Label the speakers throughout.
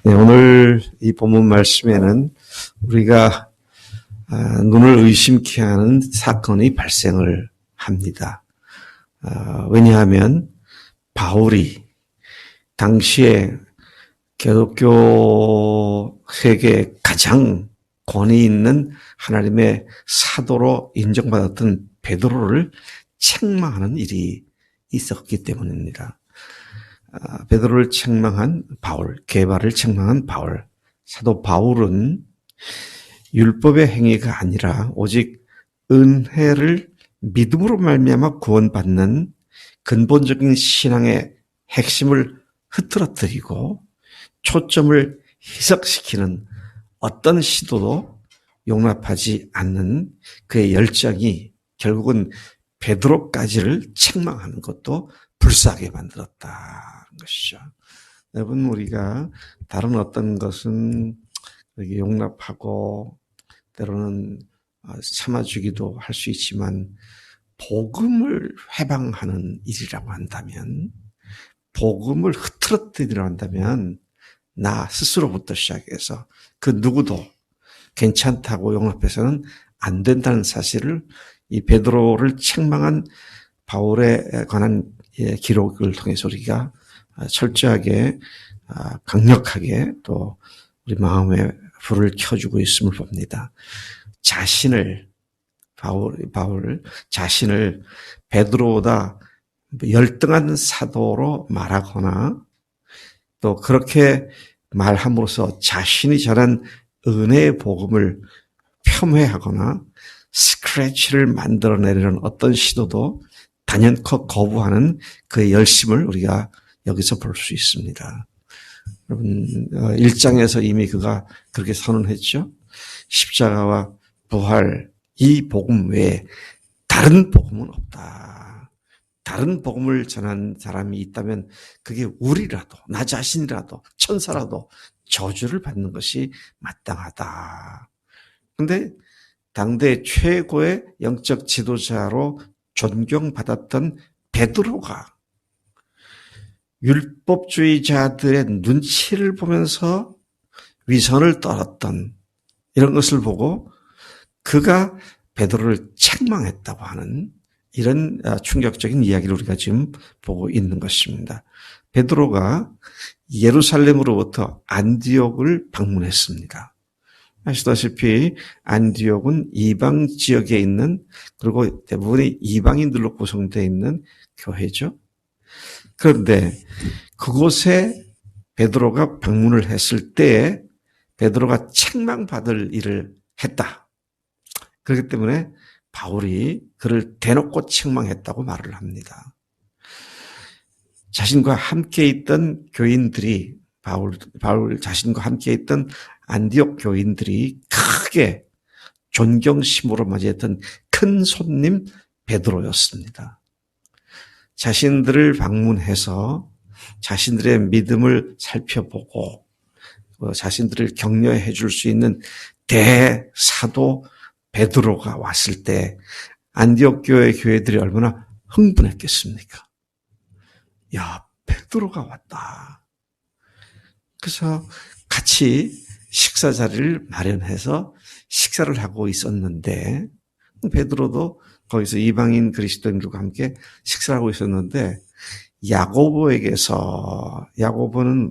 Speaker 1: 네, 오늘 이 본문 말씀에는 우리가 눈을 의심케 하는 사건이 발생을 합니다. 왜냐하면 바울이 당시에 기독교 세계에 가장 권위 있는 하나님의 사도로 인정받았던 베드로를 책망하는 일이 있었기 때문입니다. 베드로를 책망한 바울, 게바를 책망한 바울, 사도 바울은 율법의 행위가 아니라 오직 은혜를 믿음으로 말미암아 구원받는 근본적인 신앙의 핵심을 흐트러뜨리고 초점을 희석시키는 어떤 시도도 용납하지 않는 그의 열정이 결국은 베드로까지를 책망하는 것도 불쌍하게 만들었다는 것이죠. 여러분, 우리가 다른 어떤 것은 용납하고 때로는 참아주기도 할 수 있지만 복음을 회방하는 일이라고 한다면, 복음을 흐트러뜨리려 한다면 나 스스로부터 시작해서 그 누구도 괜찮다고 용납해서는 안 된다는 사실을 이 베드로를 책망한 바울에 관한 기록을 통해서 우리가 철저하게 강력하게 또 우리 마음에 불을 켜주고 있음을 봅니다. 바울 자신을 베드로보다 열등한 사도로 말하거나 또 그렇게 말함으로써 자신이 전한 은혜의 복음을 폄훼하거나 스크래치를 만들어내려는 어떤 시도도 단연코 거부하는 그의 열심을 우리가 여기서 볼 수 있습니다. 여러분, 1장에서 이미 그가 그렇게 선언했죠. 십자가와 부활, 이 복음 외에 다른 복음은 없다. 다른 복음을 전한 사람이 있다면 그게 우리라도, 나 자신이라도, 천사라도 저주를 받는 것이 마땅하다. 그런데 당대 최고의 영적 지도자로 존경받았던 베드로가 율법주의자들의 눈치를 보면서 위선을 떨었던 이런 것을 보고 그가 베드로를 책망했다고 하는 이런 충격적인 이야기를 우리가 지금 보고 있는 것입니다. 베드로가 예루살렘으로부터 안디옥을 방문했습니다. 아시다시피 안디옥은 이방 지역에 있는, 그리고 대부분이 이방인들로 구성되어 있는 교회죠. 그런데 그곳에 베드로가 방문을 했을 때 베드로가 책망받을 일을 했다. 그렇기 때문에 바울이 그를 대놓고 책망했다고 말을 합니다. 자신과 함께 있던 교인들이, 바울 자신과 함께 있던 안디옥 교인들이 크게 존경심으로 맞이했던 큰 손님 베드로였습니다. 자신들을 방문해서 자신들의 믿음을 살펴보고 자신들을 격려해 줄 수 있는 대사도 베드로가 왔을 때 안디옥 교회 교회들이 얼마나 흥분했겠습니까? 야, 베드로가 왔다. 그래서 같이 식사 자리를 마련해서 식사를 하고 있었는데 베드로도 거기서 이방인 그리스도인들과 함께 식사를 하고 있었는데 야고보는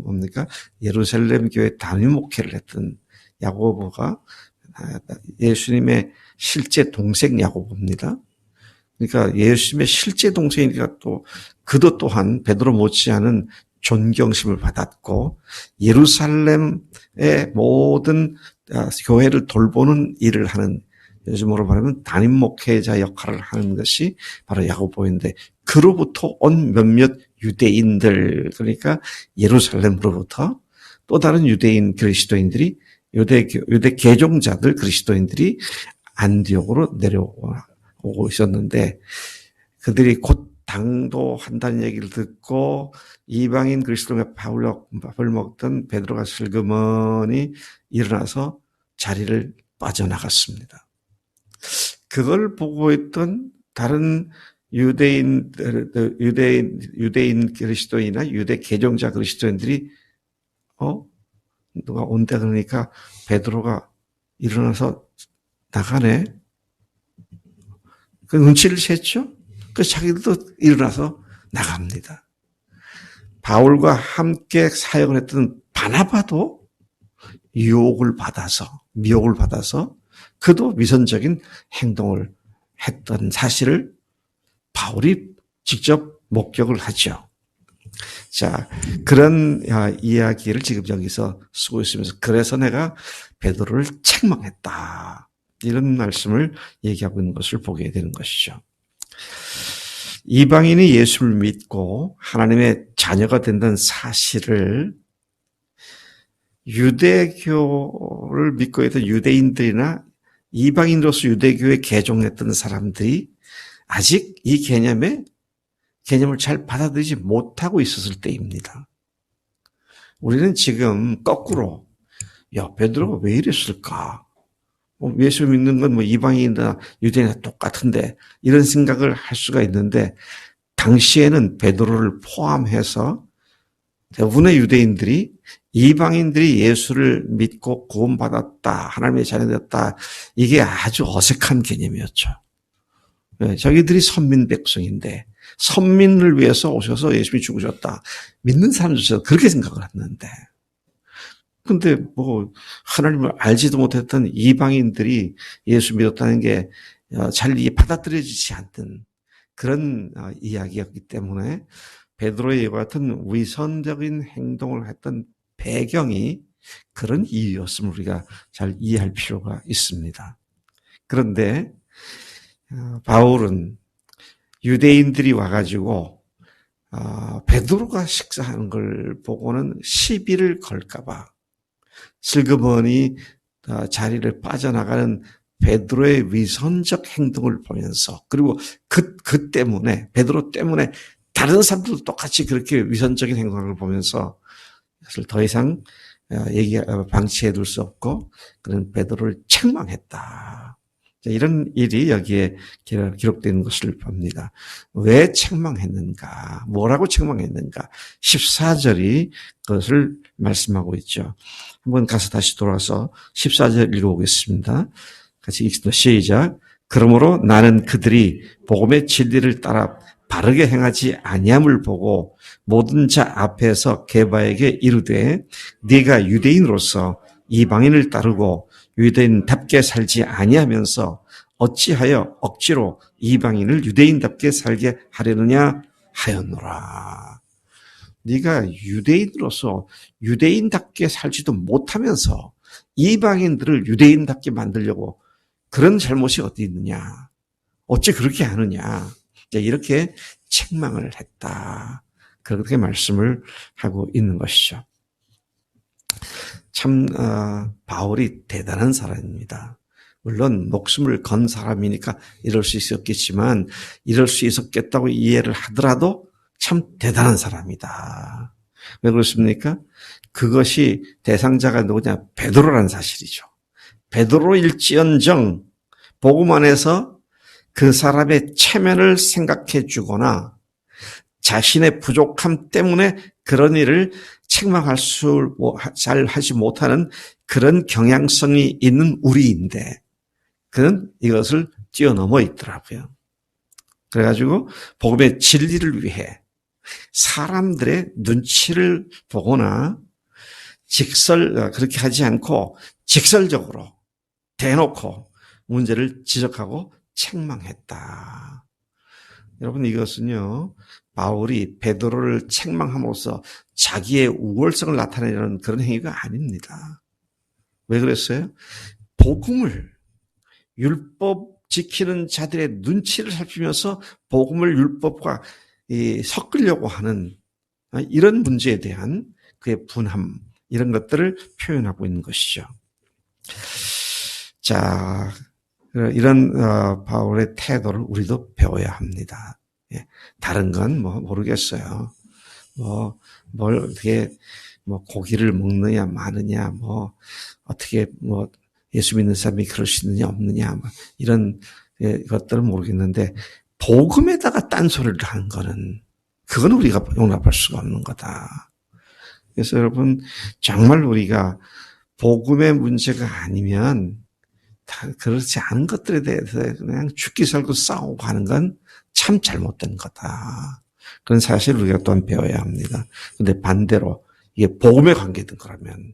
Speaker 1: 뭡니까? 예루살렘 교회 단임 목회를 했던 야고보가 예수님의 실제 동생 야고보입니다. 그러니까 예수님의 실제 동생이니까 또 그도 또한 베드로 못지않은 존경심을 받았고 예루살렘의 모든 교회를 돌보는 일을 하는, 요즘으로 말하면 담임 목회자 역할을 하는 것이 바로 야고보인데 그로부터 온 몇몇 유대인들, 그러니까 예루살렘으로부터 또 다른 유대인 그리스도인들이 유대 개종자들 그리스도인들이 안디옥으로 내려오고 있었는데 그들이 곧 당도한다는 얘기를 듣고 이방인 그리스도인과 밥을 먹던 베드로가 슬그머니 일어나서 자리를 빠져나갔습니다. 그걸 보고 있던 다른 유대인 그리스도인이나 유대 개종자 그리스도인들이 누가 온다 그러니까 베드로가 일어나서 나가네. 그 눈치를 챘죠. 그 자기들도 일어나서 나갑니다. 바울과 함께 사역을 했던 바나바도 미혹을 받아서 그도 위선적인 행동을 했던 사실을 바울이 직접 목격을 하죠. 자, 그런 이야기를 지금 여기서 쓰고 있으면서 그래서 내가 베드로를 책망했다. 이런 말씀을 얘기하고 있는 것을 보게 되는 것이죠. 이방인이 예수를 믿고 하나님의 자녀가 된다는 사실을 유대교를 믿고 있던 유대인들이나 이방인으로서 유대교에 개종했던 사람들이 아직 이 개념을 잘 받아들이지 못하고 있었을 때입니다. 우리는 지금 거꾸로 베드로가 왜 이랬을까? 예수 믿는 건 이방인이나 유대인이나 똑같은데 이런 생각을 할 수가 있는데 당시에는 베드로를 포함해서 대부분의 유대인들이 이방인들이 예수를 믿고 구원받았다, 하나님의 자녀되었다, 이게 아주 어색한 개념이었죠. 자기들이 선민 백성인데 선민을 위해서 오셔서 예수님이 죽으셨다. 믿는 사람들도 그렇게 생각을 했는데 근데 하나님을 알지도 못했던 이방인들이 예수 믿었다는 게 잘 받아들여지지 않던 그런 이야기였기 때문에 베드로의 이와 같은 위선적인 행동을 했던 배경이 그런 이유였음을 우리가 잘 이해할 필요가 있습니다. 그런데 바울은 유대인들이 와가지고 베드로가 식사하는 걸 보고는 시비를 걸까봐 슬그머니 자리를 빠져나가는 베드로의 위선적 행동을 보면서 그리고 그 때문에 베드로 때문에 다른 사람들도 똑같이 그렇게 위선적인 행동을 보면서 그것을 더 이상 방치해 둘 수 없고 그런 베드로를 책망했다. 이런 일이 여기에 기록된 것을 봅니다. 왜 책망했는가? 뭐라고 책망했는가? 14절이 그것을 말씀하고 있죠. 한번 가서 다시 돌아서 14절 읽어보겠습니다. 같이 읽습니다. 시작. 그러므로 나는 그들이 복음의 진리를 따라 바르게 행하지 아니함을 보고 모든 자 앞에서 게바에게 이르되 네가 유대인으로서 이방인을 따르고 유대인답게 살지 아니하면서 어찌하여 억지로 이방인을 유대인답게 살게 하려느냐 하였노라. 네가 유대인으로서 유대인답게 살지도 못하면서 이방인들을 유대인답게 만들려고 그런 잘못이 어디 있느냐. 어찌 그렇게 하느냐. 이렇게 책망을 했다. 그렇게 말씀을 하고 있는 것이죠. 참 바울이 대단한 사람입니다. 물론 목숨을 건 사람이니까 이럴 수 있었겠지만 이럴 수 있었겠다고 이해를 하더라도 참 대단한 사람이다. 왜 그렇습니까? 그것이 대상자가 누구냐? 베드로라는 사실이죠. 베드로일지언정 복음 안에서 그 사람의 체면을 생각해 주거나 자신의 부족함 때문에 그런 일을 책망할 잘 하지 못하는 그런 경향성이 있는 우리인데 그는 이것을 뛰어넘어 있더라고요. 그래가지고 복음의 진리를 위해 사람들의 눈치를 보거나 그렇게 하지 않고 직설적으로 대놓고 문제를 지적하고 책망했다. 여러분 이것은요. 바울이 베드로를 책망함으로써 자기의 우월성을 나타내려는 그런 행위가 아닙니다. 왜 그랬어요? 복음을 율법 지키는 자들의 눈치를 살피면서 복음을 율법과 섞으려고 하는 이런 문제에 대한 그의 분함 이런 것들을 표현하고 있는 것이죠. 자, 이런 바울의 태도를 우리도 배워야 합니다. 다른 건 모르겠어요. 뭘 어떻게 고기를 먹느냐 마느냐 어떻게 예수 믿는 사람이 그럴 수 있느냐 없느냐 이런 것들은 모르겠는데 복음에다가 딴소리를 하는 거는 그건 우리가 용납할 수가 없는 거다. 그래서 여러분, 정말 우리가 복음의 문제가 아니면 다 그렇지 않은 것들에 대해서 그냥 죽기 살고 싸우고 하는 건 참 잘못된 거다. 그런 사실을 우리가 또한 배워야 합니다. 그런데 반대로 이게 복음에 관계된 거라면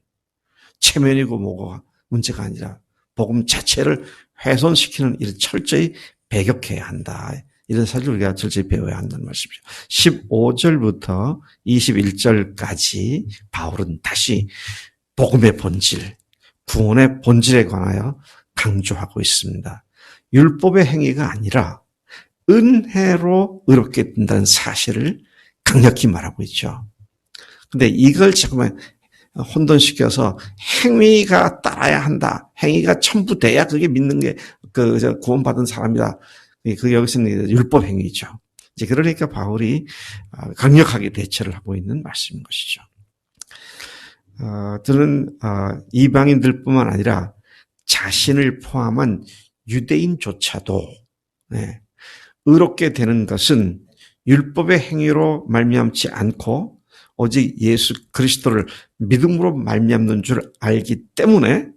Speaker 1: 체면이고 뭐고 문제가 아니라 복음 자체를 훼손시키는 일을 철저히 배격해야 한다. 이런 사실을 우리가 철저히 배워야 한다는 말씀이죠. 15절부터 21절까지 바울은 다시 복음의 본질, 구원의 본질에 관하여 강조하고 있습니다. 율법의 행위가 아니라 은혜로 의롭게 된다는 사실을 강력히 말하고 있죠. 근데 이걸 잠깐만 혼돈시켜서 행위가 따라야 한다. 행위가 첨부 돼야 그게 믿는 게 구원받은 사람이다. 그게 여기서는 율법 행위죠. 이제 그러니까 바울이 강력하게 대처를 하고 있는 말씀인 것이죠. 저는 이방인들뿐만 아니라 자신을 포함한 유대인조차도 의롭게 되는 것은 율법의 행위로 말미암지 않고 오직 예수 그리스도를 믿음으로 말미암는 줄 알기 때문에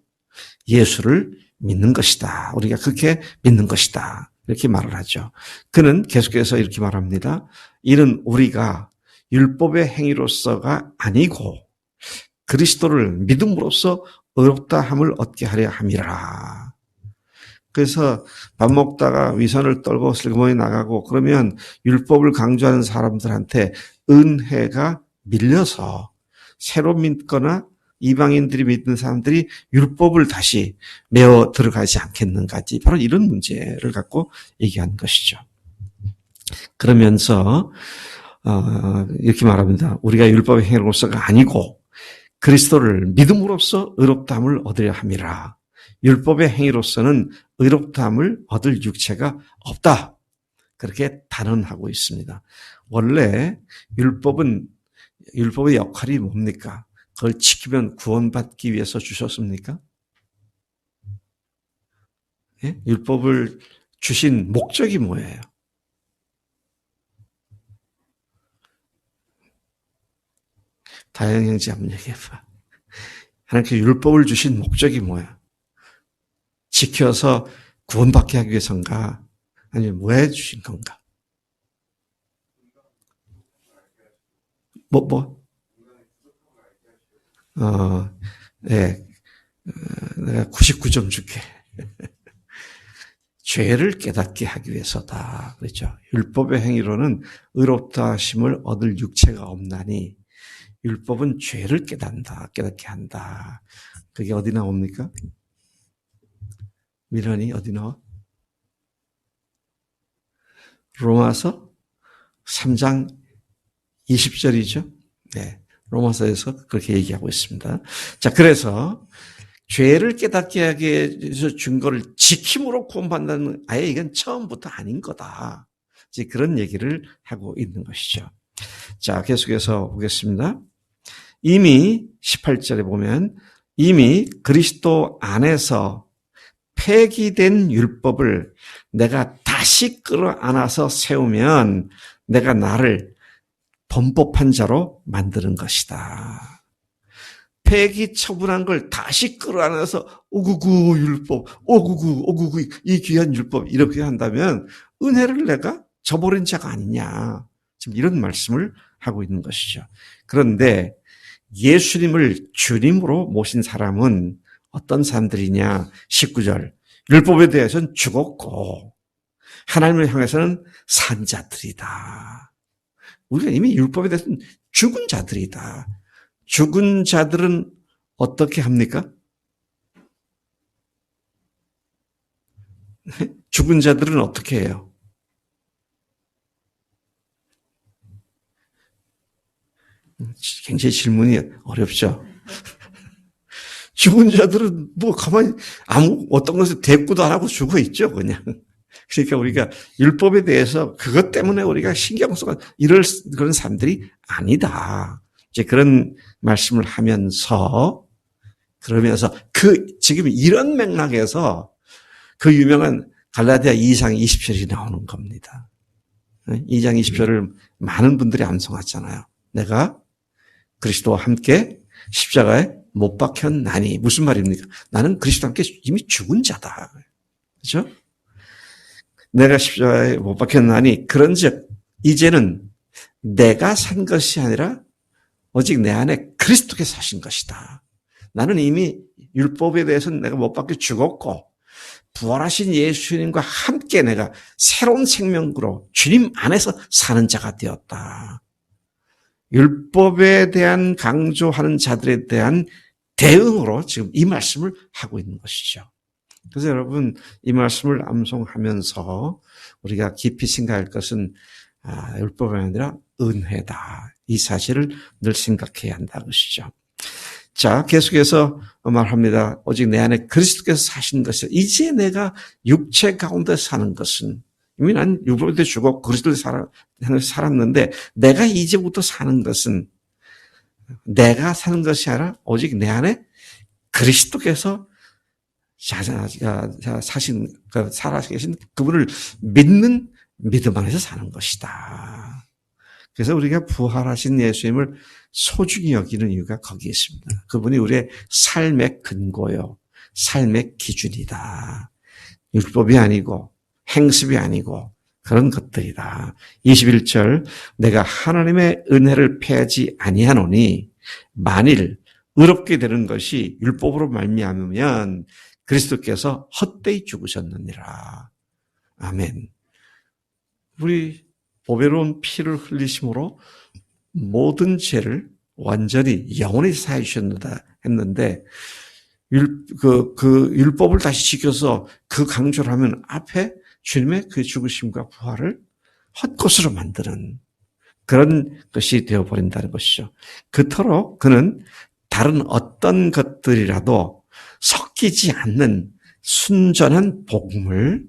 Speaker 1: 예수를 믿는 것이다. 우리가 그렇게 믿는 것이다. 이렇게 말을 하죠. 그는 계속해서 이렇게 말합니다. 이는 우리가 율법의 행위로서가 아니고 그리스도를 믿음으로써 의롭다 함을 얻게 하려 함이라. 그래서 밥 먹다가 위선을 떨고 슬그머니 나가고 그러면 율법을 강조하는 사람들한테 은혜가 밀려서 새로 믿거나 이방인들이 믿는 사람들이 율법을 다시 메어 들어가지 않겠는가지. 바로 이런 문제를 갖고 얘기한 것이죠. 그러면서 이렇게 말합니다. 우리가 율법의 행위로서가 아니고 그리스도를 믿음으로써 의롭다함을 얻으려 함이라. 율법의 행위로서는 의롭다함을 얻을 육체가 없다. 그렇게 단언하고 있습니다. 원래 율법의 역할이 뭡니까? 그걸 지키면 구원받기 위해서 주셨습니까? 예? 율법을 주신 목적이 뭐예요? 다영 형제 한번 얘기해봐. 하나님께 율법을 주신 목적이 뭐야? 지켜서 구원받게 하기 위해서인가? 아니면 왜 주신 건가? 내가 99점 줄게. 죄를 깨닫게 하기 위해서다. 그렇죠. 율법의 행위로는 의롭다 하심을 얻을 육체가 없나니 율법은 죄를 깨닫게 한다. 그게 어디 나옵니까? 미련이 어디 나와? 로마서 3장 20절이죠. 네. 로마서에서 그렇게 얘기하고 있습니다. 자, 그래서 죄를 깨닫게 하기 위해서 준 거를 지킴으로 구원받는 아예 이건 처음부터 아닌 거다. 이제 그런 얘기를 하고 있는 것이죠. 자, 계속해서 보겠습니다. 이미 18절에 보면 이미 그리스도 안에서 폐기된 율법을 내가 다시 끌어안아서 세우면 내가 나를 범법한 자로 만드는 것이다. 폐기 처분한 걸 다시 끌어안아서 오구구 율법, 오구구 이 귀한 율법 이렇게 한다면 은혜를 내가 저버린 자가 아니냐. 지금 이런 말씀을 하고 있는 것이죠. 그런데 예수님을 주님으로 모신 사람은 어떤 사람들이냐? 19절. 율법에 대해서는 죽었고 하나님을 향해서는 산 자들이다. 우리가 이미 율법에 대해서는 죽은 자들이다. 죽은 자들은 어떻게 합니까? 죽은 자들은 어떻게 해요? 굉장히 질문이 어렵죠. 죽은 자들은 뭐 가만히 어떤 것을 대꾸도 안 하고 죽어 있죠, 그냥. 그러니까 우리가 율법에 대해서 그것 때문에 우리가 신경 쓰고 이럴 그런 사람들이 아니다. 이제 그런 말씀을 하면서 그러면서 지금 이런 맥락에서 그 유명한 갈라디아 2장 20절이 나오는 겁니다. 2장 20절을 많은 분들이 암송하잖아요. 내가 그리스도와 함께 십자가에 못 박혔나니. 무슨 말입니까? 나는 그리스도와 함께 이미 죽은 자다. 그렇죠? 내가 십자가에 못 박혔나니 그런즉 이제는 내가 산 것이 아니라 오직 내 안에 그리스도께서 사신 것이다. 나는 이미 율법에 대해서는 내가 못 박혀 죽었고 부활하신 예수님과 함께 내가 새로운 생명으로 주님 안에서 사는 자가 되었다. 율법에 대한 강조하는 자들에 대한 대응으로 지금 이 말씀을 하고 있는 것이죠. 그래서 여러분 이 말씀을 암송하면서 우리가 깊이 생각할 것은 율법이 아니라 은혜다. 이 사실을 늘 생각해야 한다는 것이죠. 자, 계속해서 말합니다. 오직 내 안에 그리스도께서 사신 것이다. 이제 내가 육체 가운데 사는 것은 이미 난 율법에 죽었고 그리스도에 살았는데 내가 이제부터 사는 것은 내가 사는 것이 아니라 오직 내 안에 그리스도께서 사신, 살아계신 그분을 믿는 믿음 안에서 사는 것이다. 그래서 우리가 부활하신 예수님을 소중히 여기는 이유가 거기에 있습니다. 그분이 우리의 삶의 근거요, 삶의 기준이다. 율법이 아니고 행습이 아니고 그런 것들이다. 21절 내가 하나님의 은혜를 패하지 아니하노니 만일 의롭게 되는 것이 율법으로 말미암으면 그리스도께서 헛되이 죽으셨느니라. 아멘. 우리 보배로운 피를 흘리심으로 모든 죄를 완전히 영원히 사해 주셨다 했는데 그 율법을 다시 지켜서 그 강조를 하면 앞에 주님의 그 죽으심과 부활을 헛것으로 만드는 그런 것이 되어버린다는 것이죠. 그토록 그는 다른 어떤 것들이라도 섞이지 않는 순전한 복음을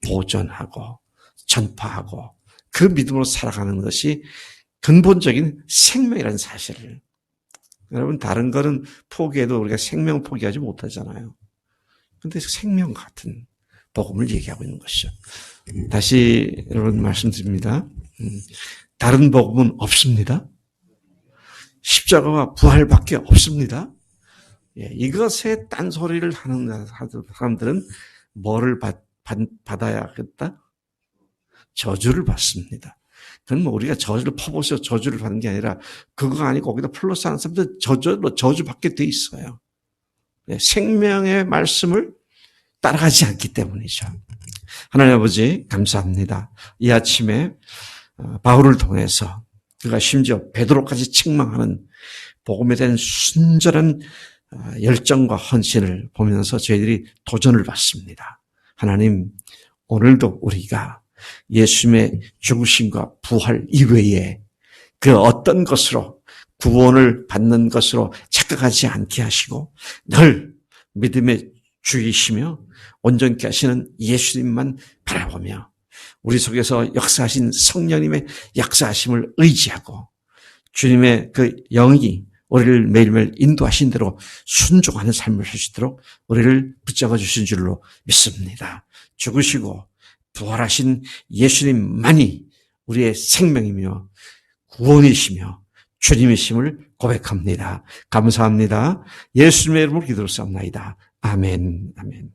Speaker 1: 보존하고 전파하고 그 믿음으로 살아가는 것이 근본적인 생명이라는 사실을. 여러분 다른 거는 포기해도 우리가 생명 포기하지 못하잖아요. 그런데 생명 같은 복음을 얘기하고 있는 것이죠. 다시 여러분 말씀드립니다. 다른 복음은 없습니다. 십자가와 부활밖에 없습니다. 이것에 딴소리를 하는 사람들은 뭐를 받아야겠다? 저주를 받습니다. 그건 뭐 우리가 저주를 퍼보셔 저주를 받는 게 아니라 그거 아니고 거기다 플러스 하는 사람들 저주받게 돼 있어요. 생명의 말씀을 따라가지 않기 때문이죠. 하나님 아버지 감사합니다. 이 아침에 바울을 통해서 그가 심지어 베드로까지 책망하는 복음에 대한 순전한 열정과 헌신을 보면서 저희들이 도전을 받습니다. 하나님 오늘도 우리가 예수님의 죽으심과 부활 이외에 그 어떤 것으로 구원을 받는 것으로 착각하지 않게 하시고 늘 믿음의 주이시며 온전케 하시는 예수님만 바라보며 우리 속에서 역사하신 성령님의 역사하심을 의지하고 주님의 그 영이 우리를 매일매일 인도하신 대로 순종하는 삶을 할 수 있도록 우리를 붙잡아 주신 줄로 믿습니다. 죽으시고 부활하신 예수님만이 우리의 생명이며 구원이시며 주님이심을 고백합니다. 감사합니다. 예수님의 이름으로 기도를 쌉나이다. 아멘. 아멘.